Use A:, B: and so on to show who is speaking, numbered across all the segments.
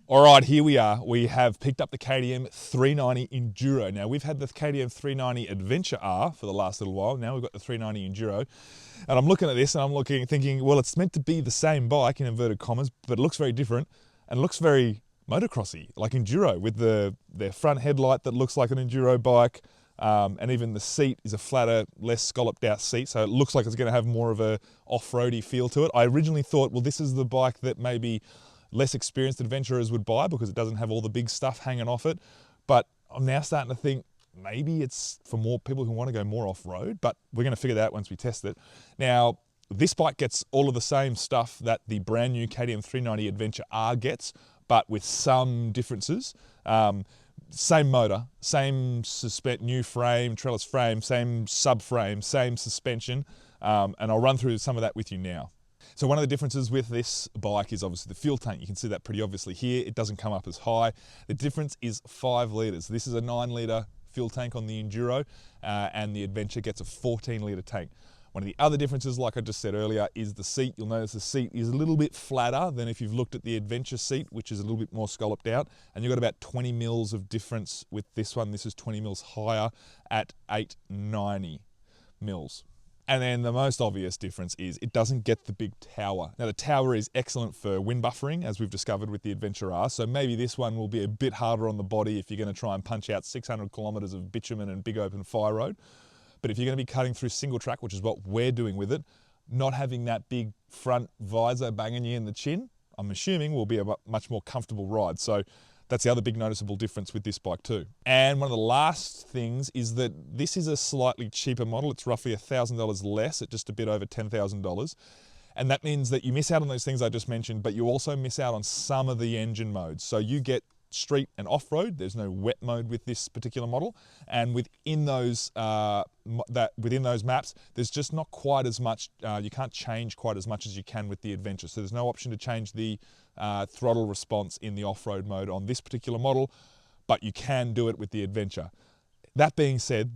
A: All right, here we are. We have picked up the KTM 390 Enduro. Now, we've had the KTM 390 Adventure R for the last little while. Now we've got the 390 Enduro. And I'm looking at this and I'm thinking, well, it's meant to be the same bike in inverted commas, but it looks very different and it looks very motocrossy, like Enduro, with their front headlight that looks like an Enduro bike. And even the seat is a flatter, less scalloped out seat. So it looks like it's going to have more of a off-roady feel to it. I originally thought, well, this is the bike that maybe less experienced adventurers would buy because it doesn't have all the big stuff hanging off it. But I'm now starting to think maybe it's for more people who want to go more off-road, but we're going to figure that out once we test it. Now, this bike gets all of the same stuff that the brand new KTM 390 Adventure R gets, but with some differences. Same motor, same new frame, trellis frame, same subframe, same suspension, and I'll run through some of that with you now. So one of the differences with this bike is obviously the fuel tank. You can see that pretty obviously here. It doesn't come up as high. The difference is 5 litres. This is a 9 litre fuel tank on the Enduro, and the Adventure gets a 14 litre tank. One of the other differences, like I just said earlier, is the seat. You'll notice the seat is a little bit flatter than if you've looked at the Adventure seat, which is a little bit more scalloped out. And you've got about 20 mils of difference with this one. This is 20 mils higher at 890 mils. And then the most obvious difference is it doesn't get the big tower. Now the tower is excellent for wind buffering, as we've discovered with the Adventure R, so maybe this one will be a bit harder on the body if you're going to try and punch out 600 kilometres of bitumen and big open fire road. But if you're going to be cutting through single track, which is what we're doing with it, not having that big front visor banging you in the chin, I'm assuming will be a much more comfortable ride. So that's the other big noticeable difference with this bike too. And one of the last things is that this is a slightly cheaper model. It's roughly $1,000 less at just a bit over $10,000. And that means that you miss out on those things I just mentioned, but you also miss out on some of the engine modes. So you get street and off-road. There's no wet mode with this particular model. And within those maps, there's just not quite as much, you can't change quite as much as you can with the Adventure. So there's no option to change the throttle response in the off-road mode on this particular model, but you can do it with the Adventure. That being said,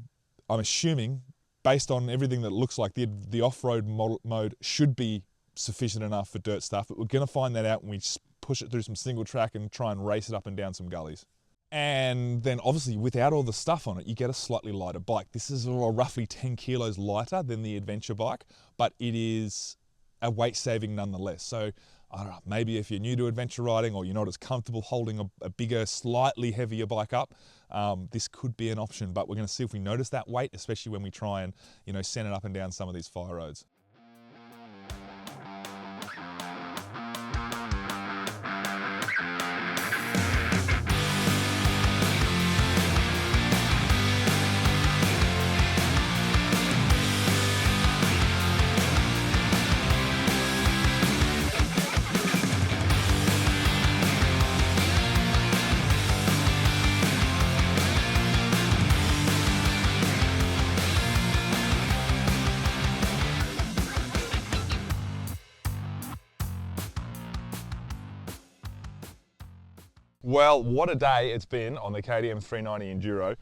A: I'm assuming, based on everything that it looks like, the off-road mode should be sufficient enough for dirt stuff, but we're going to find that out when we push it through some single track and try and race it up and down some gullies. And then obviously without all the stuff on it, you get a slightly lighter bike. This is roughly 10 kilos lighter than the Adventure bike, but it is a weight saving nonetheless. So I don't know, maybe if you're new to adventure riding or you're not as comfortable holding a bigger, slightly heavier bike up, this could be an option, but we're going to see if we notice that weight, especially when we try and, send it up and down some of these fire roads. Well, what a day it's been on the KTM 390 Enduro.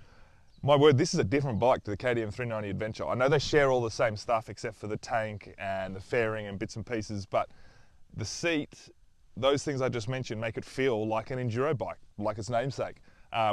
A: My word, this is a different bike to the KTM 390 Adventure. I know they share all the same stuff except for the tank and the fairing and bits and pieces, but the seat, those things I just mentioned make it feel like an Enduro bike, like its namesake.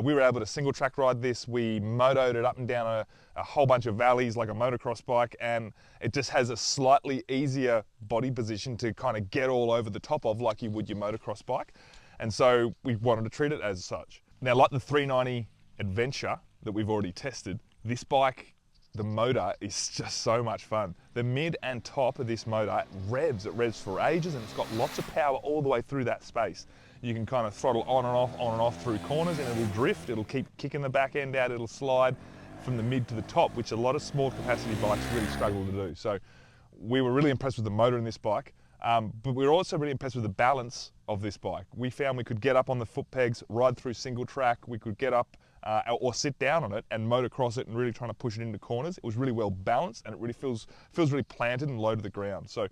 A: We were able to single track ride this. We motoed it up and down a whole bunch of valleys like a motocross bike, and it just has a slightly easier body position to kind of get all over the top of like you would your motocross bike. And so we wanted to treat it as such. Now, like the 390 Adventure that we've already tested, this bike, the motor is just so much fun. The mid and top of this motor it revs for ages, and it's got lots of power all the way through that space. You can kind of throttle on and off through corners, and it'll drift, it'll keep kicking the back end out, it'll slide from the mid to the top, which a lot of small capacity bikes really struggle to do. So we were really impressed with the motor in this bike. But we were also really impressed with the balance of this bike. We found we could get up on the foot pegs, ride through single track, we could get up or sit down on it and motocross it and really trying to push it into corners. It was really well balanced and it really feels really planted and low to the ground. So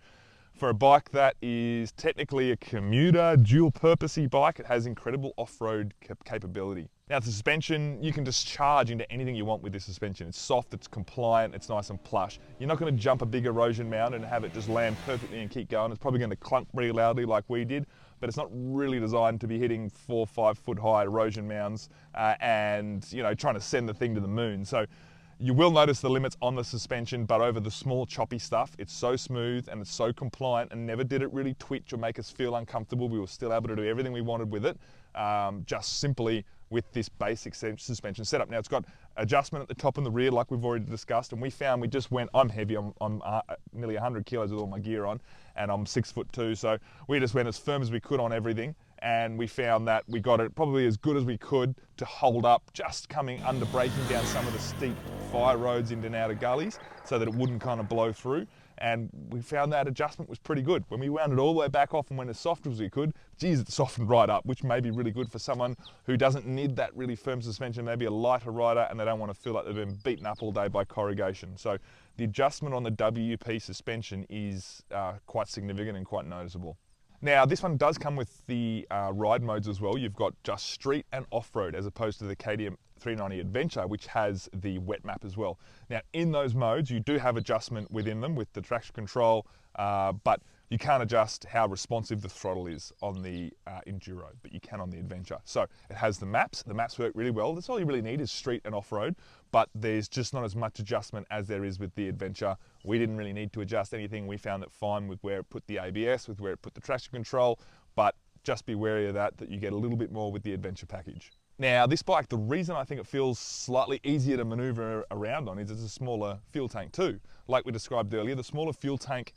A: for a bike that is technically a commuter, dual-purposey bike, it has incredible off-road capability. Now the suspension, you can just charge into anything you want with this suspension. It's soft, it's compliant, it's nice and plush. You're not going to jump a big erosion mound and have it just land perfectly and keep going. It's probably going to clunk pretty loudly like we did, but it's not really designed to be hitting 4 or 5 foot high erosion mounds and trying to send the thing to the moon. So you will notice the limits on the suspension, but over the small choppy stuff, it's so smooth and it's so compliant, and never did it really twitch or make us feel uncomfortable. We were still able to do everything we wanted with it, just simply with this basic suspension setup. Now it's got adjustment at the top and the rear like we've already discussed, and we found we just went, I'm heavy, I'm nearly 100 kilos with all my gear on, and I'm 6'2", so we just went as firm as we could on everything, and we found that we got it probably as good as we could to hold up, just coming under braking down some of the steep fire roads into and out of gullies so that it wouldn't kind of blow through. And we found that adjustment was pretty good. When we wound it all the way back off and went as soft as we could, geez, it softened right up, which may be really good for someone who doesn't need that really firm suspension, maybe a lighter rider, and they don't want to feel like they've been beaten up all day by corrugation. So the adjustment on the WP suspension is quite significant and quite noticeable. Now, this one does come with the ride modes as well. You've got just street and off-road, as opposed to the KTM 390 Adventure, which has the wet map as well. Now, in those modes, you do have adjustment within them with the traction control, but you can't adjust how responsive the throttle is on the Enduro, but you can on the Adventure. So it has the maps. The maps work really well. That's all you really need is street and off-road, but there's just not as much adjustment as there is with the Adventure. We didn't really need to adjust anything. We found it fine with where it put the ABS, with where it put the traction control, but just be wary of that you get a little bit more with the Adventure package. Now, this bike, the reason I think it feels slightly easier to maneuver around on is it's a smaller fuel tank too. Like we described earlier, the smaller fuel tank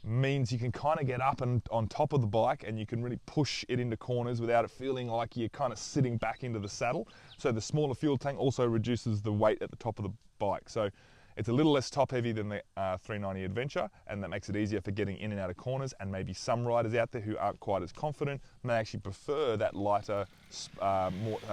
A: means you can kind of get up and on top of the bike, and you can really push it into corners without it feeling like you're kind of sitting back into the saddle. So the smaller fuel tank also reduces the weight at the top of the bike. So it's a little less top heavy than the 390 Adventure, and that makes it easier for getting in and out of corners, and maybe some riders out there who aren't quite as confident may actually prefer that lighter,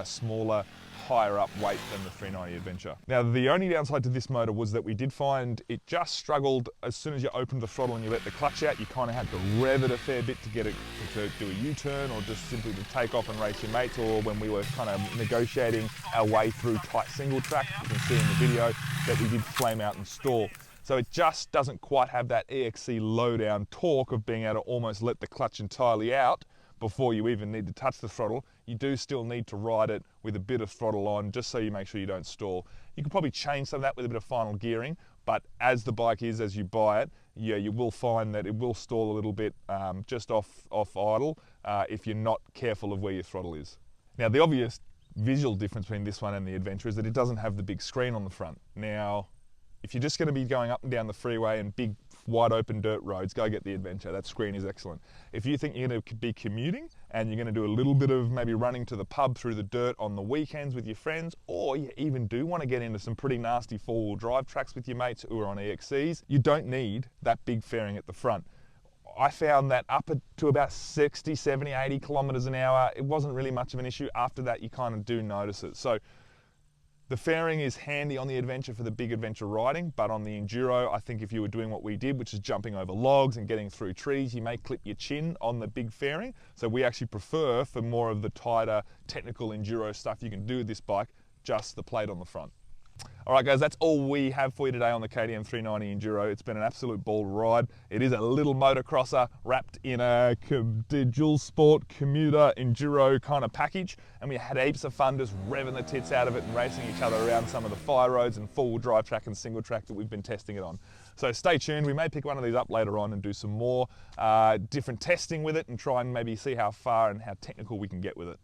A: smaller, higher up weight than the 390 Adventure. Now, the only downside to this motor was that we did find it just struggled as soon as you opened the throttle and you let the clutch out. You kind of had to rev it a fair bit to get it to do a U-turn, or just simply to take off and race your mates, or when we were kind of negotiating our way through tight single track. You can see in the video that we did flame out and stall. So it just doesn't quite have that EXC lowdown torque of being able to almost let the clutch entirely out before you even need to touch the throttle. You do still need to ride it with a bit of throttle on, just so you make sure you don't stall. You can probably change some of that with a bit of final gearing, but as the bike is, as you buy it, yeah, you will find that it will stall a little bit just off idle if you're not careful of where your throttle is. Now, the obvious visual difference between this one and the Adventure is that it doesn't have the big screen on the front. Now, if you're just going to be going up and down the freeway and big wide open dirt roads, go get the Adventure. That screen is excellent. If you think you're going to be commuting and you're going to do a little bit of maybe running to the pub through the dirt on the weekends with your friends, or you even do want to get into some pretty nasty four-wheel drive tracks with your mates who are on EXCs, you don't need that big fairing at the front. I found that up to about 60, 70, 80 kilometers an hour, it wasn't really much of an issue. After that, you kind of do notice it. So the fairing is handy on the Adventure for the big adventure riding, but on the Enduro, I think if you were doing what we did, which is jumping over logs and getting through trees, you may clip your chin on the big fairing. So we actually prefer, for more of the tighter technical Enduro stuff you can do with this bike, just the plate on the front. All right, guys, that's all we have for you today on the KTM 390 Enduro. It's been an absolute ball ride. It is a little motocrosser wrapped in a dual sport commuter Enduro kind of package, and we had heaps of fun just revving the tits out of it and racing each other around some of the fire roads and four-wheel drive track and single track that we've been testing it on. So stay tuned. We may pick one of these up later on and do some more different testing with it and try and maybe see how far and how technical we can get with it.